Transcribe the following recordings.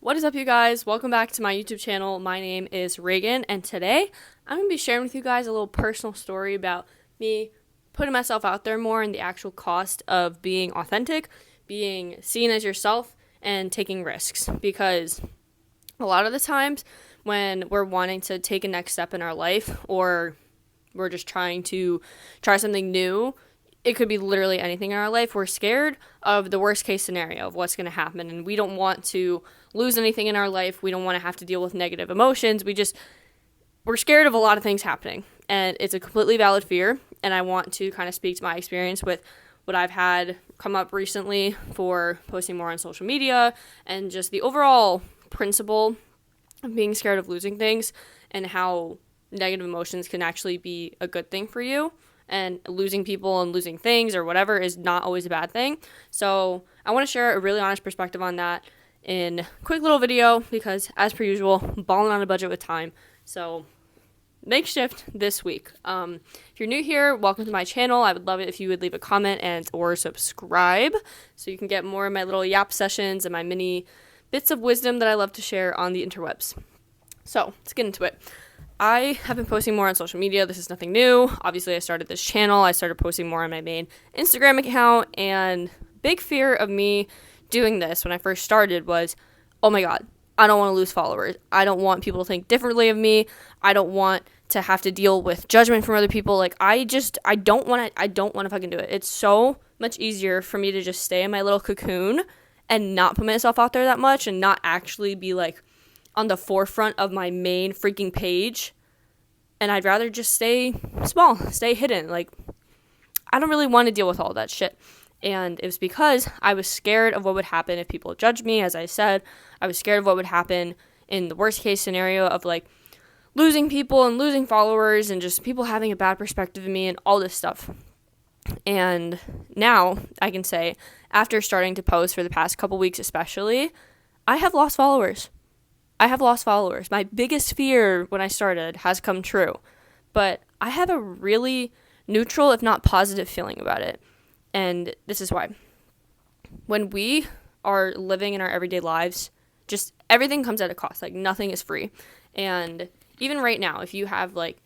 What is up, you guys? Welcome back to my YouTube channel. My name is Reagan, and today I'm going to be sharing with you guys a little personal story about me putting myself out there more and the actual cost of being authentic, being seen as yourself, and taking risks. Because a lot of the times when we're wanting to take a next step in our life, or we're just trying to try something new, it could be literally anything in our life. We're scared of the worst case scenario of what's going to happen, and we don't want to lose anything in our life. We don't want to have to deal with negative emotions. We're scared of a lot of things happening, and it's a completely valid fear. And I want to kind of speak to my experience with what I've had come up recently for posting more on social media and just the overall principle of being scared of losing things and how negative emotions can actually be a good thing for you. And losing people and losing things or whatever is not always a bad thing. So I want to share a really honest perspective on that in a quick little video because, as per usual, I'm balling on a budget with time. So makeshift this week. If you're new here, welcome to my channel. I would love it if you would leave a comment and or subscribe so you can get more of my little yap sessions and my mini bits of wisdom that I love to share on the interwebs. So let's get into it. I have been posting more on social media. This is nothing new. Obviously, I started this channel. I started posting more on my main Instagram account, and big fear of me doing this when I first started was, oh my God, I don't want to lose followers. I don't want people to think differently of me. I don't want to have to deal with judgment from other people. Like, I don't want to fucking do it. It's so much easier for me to just stay in my little cocoon and not put myself out there that much and not actually be like on the forefront of my main freaking page. And I'd rather just stay small, stay hidden. Like, I don't really want to deal with all that shit. And it was because I was scared of what would happen if people judged me. As I said, I was scared of what would happen in the worst case scenario of like losing people and losing followers and just people having a bad perspective of me and all this stuff. And now I can say, after starting to post for the past couple weeks especially, I have lost followers. My biggest fear when I started has come true, but I have a really neutral, if not positive, feeling about it. And this is why. When we are living in our everyday lives, just everything comes at a cost. Like, nothing is free. And even right now, if you have like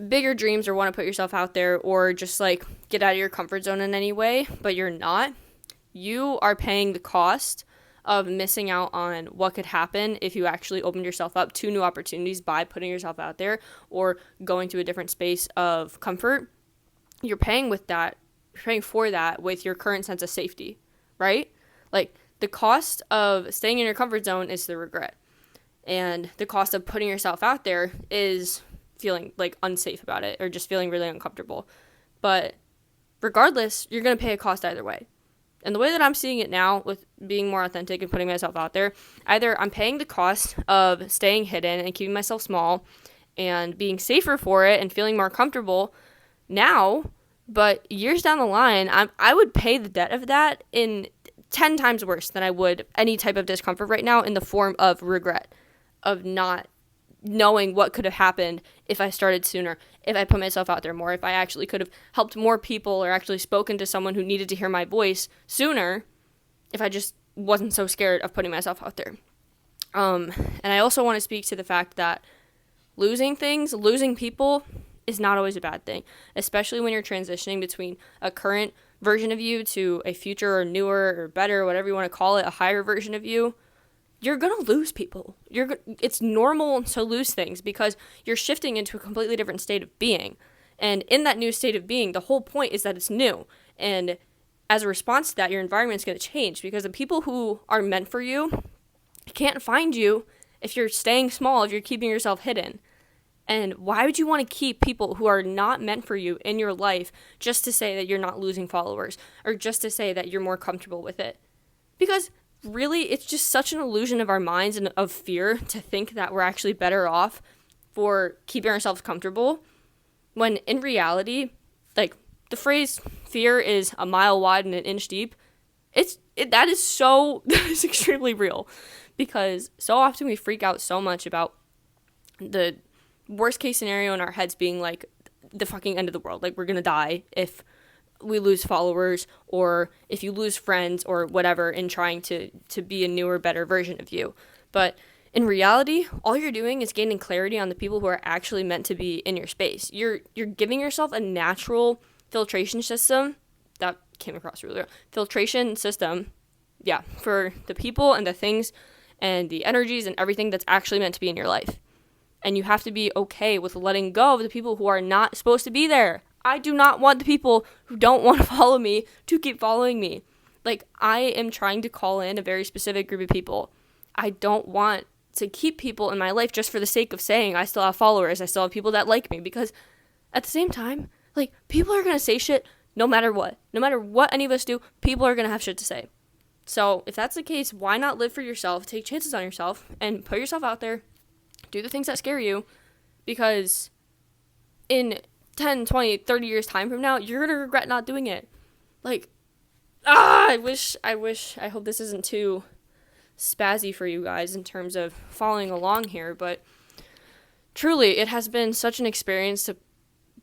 bigger dreams or want to put yourself out there or just like get out of your comfort zone in any way, but you're not, you are paying the cost of missing out on what could happen if you actually opened yourself up to new opportunities by putting yourself out there or going to a different space of comfort. You're paying for that with your current sense of safety, right? Like, the cost of staying in your comfort zone is the regret. And the cost of putting yourself out there is feeling like unsafe about it or just feeling really uncomfortable. But regardless, you're going to pay a cost either way. And the way that I'm seeing it now with being more authentic and putting myself out there, either I'm paying the cost of staying hidden and keeping myself small and being safer for it and feeling more comfortable now, but years down the line, I would pay the debt of that in 10 times worse than I would any type of discomfort right now in the form of regret, of not knowing what could have happened if I started sooner, if I put myself out there more, if I actually could have helped more people or actually spoken to someone who needed to hear my voice sooner, if I just wasn't so scared of putting myself out there. And I also want to speak to the fact that losing people is not always a bad thing, especially when you're transitioning between a current version of you to a future or newer or better, whatever you want to call it, a higher version of you. You're going to lose people. It's normal to lose things because you're shifting into a completely different state of being. And in that new state of being, the whole point is that it's new. And as a response to that, your environment's going to change because the people who are meant for you can't find you if you're staying small, if you're keeping yourself hidden. And why would you want to keep people who are not meant for you in your life just to say that you're not losing followers or just to say that you're more comfortable with it? Because really, it's just such an illusion of our minds and of fear to think that we're actually better off for keeping ourselves comfortable, when in reality, like, the phrase fear is a mile wide and an inch deep, that is extremely real, because so often we freak out so much about the worst case scenario in our heads being like the fucking end of the world, like we're gonna die if we lose followers, or if you lose friends or whatever in trying to be a newer, better version of you. But in reality, all you're doing is gaining clarity on the people who are actually meant to be in your space. You're giving yourself a natural filtration system. That came across really well. Filtration system, yeah, for the people and the things and the energies and everything that's actually meant to be in your life. And you have to be okay with letting go of the people who are not supposed to be there. I do not want the people who don't want to follow me to keep following me. Like, I am trying to call in a very specific group of people. I don't want to keep people in my life just for the sake of saying I still have followers, I still have people that like me, because at the same time, like, people are going to say shit no matter what. No matter what any of us do, people are going to have shit to say. So if that's the case, why not live for yourself, take chances on yourself, and put yourself out there, do the things that scare you, because in 10, 20, 30 years time from now, you're going to regret not doing it. Like, I hope this isn't too spazzy for you guys in terms of following along here, but truly, it has been such an experience to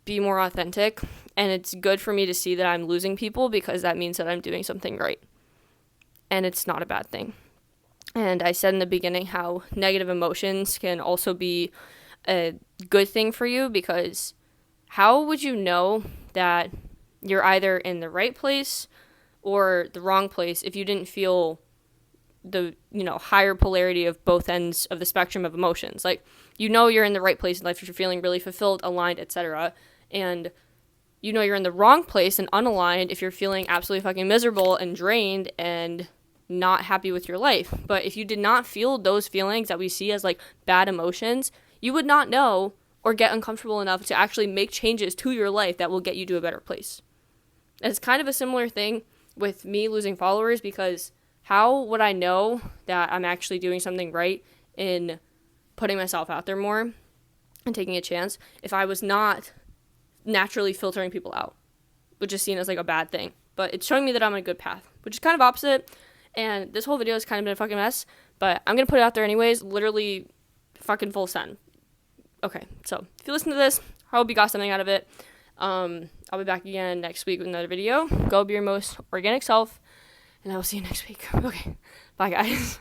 be more authentic, and it's good for me to see that I'm losing people, because that means that I'm doing something right, and it's not a bad thing. And I said in the beginning how negative emotions can also be a good thing for you, because how would you know that you're either in the right place or the wrong place if you didn't feel the, higher polarity of both ends of the spectrum of emotions? Like, you're in the right place in life if you're feeling really fulfilled, aligned, etc. And you're in the wrong place and unaligned if you're feeling absolutely fucking miserable and drained and not happy with your life. But if you did not feel those feelings that we see as like bad emotions, you would not know or get uncomfortable enough to actually make changes to your life that will get you to a better place. And it's kind of a similar thing with me losing followers, because how would I know that I'm actually doing something right in putting myself out there more and taking a chance if I was not naturally filtering people out, which is seen as like a bad thing? But it's showing me that I'm on a good path, which is kind of opposite. And this whole video has kind of been a fucking mess, but I'm going to put it out there anyways, literally fucking full send. Okay, so if you listen to this, I hope you got something out of it. I'll be back again next week with another video. Go be your most organic self, and I will see you next week. Okay, bye guys.